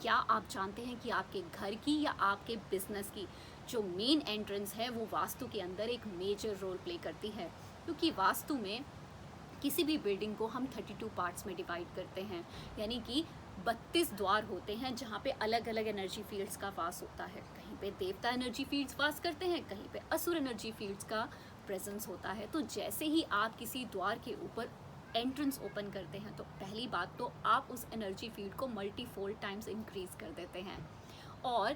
क्या आप जानते हैं कि आपके घर की या आपके बिजनेस की जो मेन एंट्रेंस है वो वास्तु के अंदर एक मेजर रोल प्ले करती है? क्योंकि वास्तु में किसी भी बिल्डिंग को हम 32 पार्ट्स में डिवाइड करते हैं, यानी कि 32 द्वार होते हैं जहाँ पे अलग अलग एनर्जी फील्ड्स का वास होता है। कहीं पे देवता एनर्जी फील्ड्स वास करते हैं, कहीं पे असुर एनर्जी फील्ड्स का प्रेजेंस होता है। तो जैसे ही आप किसी द्वार के ऊपर एंट्रेंस ओपन करते हैं तो पहली बात तो आप उस एनर्जी फील्ड को मल्टीफोल्ड टाइम्स इंक्रीज कर देते हैं, और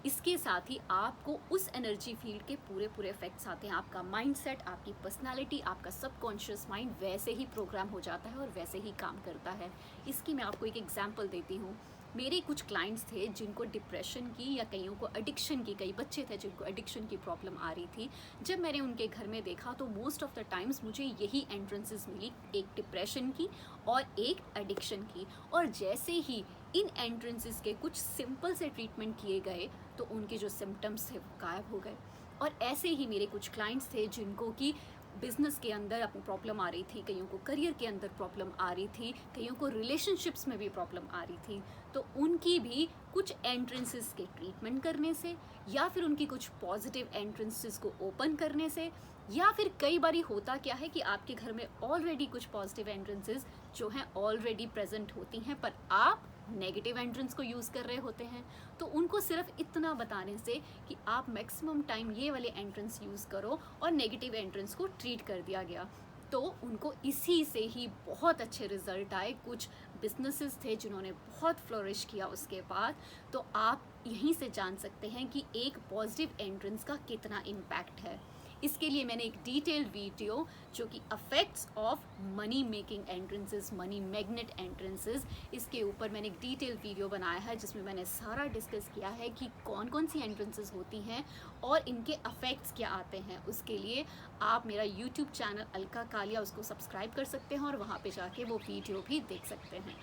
इसके साथ ही आपको उस एनर्जी फील्ड के पूरे पूरे इफेक्ट्स आते हैं। आपका माइंडसेट, आपकी पर्सनालिटी, आपका सबकॉन्शियस माइंड वैसे ही प्रोग्राम हो जाता है और वैसे ही काम करता है। इसकी मैं आपको एक एग्जांपल देती हूँ। मेरे कुछ क्लाइंट्स थे जिनको डिप्रेशन की या कईयों को एडिक्शन की, कई बच्चे थे जिनको एडिक्शन की प्रॉब्लम आ रही थी। जब मैंने उनके घर में देखा तो मोस्ट ऑफ द टाइम्स मुझे यही एंट्रेंसेस मिली, एक डिप्रेशन की और एक एडिक्शन की। और जैसे ही इन एंट्रेंसेस के कुछ सिंपल से ट्रीटमेंट किए गए तो उनके जो सिम्टम्स थे वो गायब हो गए। और ऐसे ही मेरे कुछ क्लाइंट्स थे जिनको कि बिजनेस के अंदर अपनी प्रॉब्लम आ रही थी, कईयों को करियर के अंदर प्रॉब्लम आ रही थी, कईयों को रिलेशनशिप्स में भी प्रॉब्लम आ रही थी। तो उनकी भी कुछ एंट्रेंसेस के ट्रीटमेंट करने से, या फिर उनकी कुछ पॉजिटिव एंट्रेंसेस को ओपन करने से, या फिर कई बारी होता क्या है कि आपके घर में ऑलरेडी कुछ पॉजिटिव एंट्रेंसेस जो हैं ऑलरेडी प्रेजेंट होती हैं, पर आप नेगेटिव एंट्रेंस को यूज़ कर रहे होते हैं। तो उनको सिर्फ इतना बताने से कि आप मैक्सिमम टाइम ये वाले एंट्रेंस यूज़ करो और नेगेटिव एंट्रेंस को ट्रीट कर दिया गया। तो उनको इसी से ही बहुत अच्छे रिजल्ट आए। कुछ बिजनेसेस थे जिन्होंने बहुत फ्लोरिश किया उसके बाद। तो आप यहीं से जान सकते हैं कि एक पॉजिटिव एंट्रेंस का कितना इम्पैक्ट है। इसके लिए मैंने एक डिटेल्ड वीडियो जो कि affects of money making entrances, money magnet entrances, इसके ऊपर मैंने एक डिटेल्ड वीडियो बनाया है जिसमें मैंने सारा डिस्कस किया है कि कौन कौन सी एंट्रेंसेस होती हैं और इनके अफेक्ट्स क्या आते हैं। उसके लिए आप मेरा यूट्यूब चैनल अलका कालिया उसको सब्सक्राइब कर सकते हैं और वहाँ पे जाके वो वीडियो भी देख सकते हैं।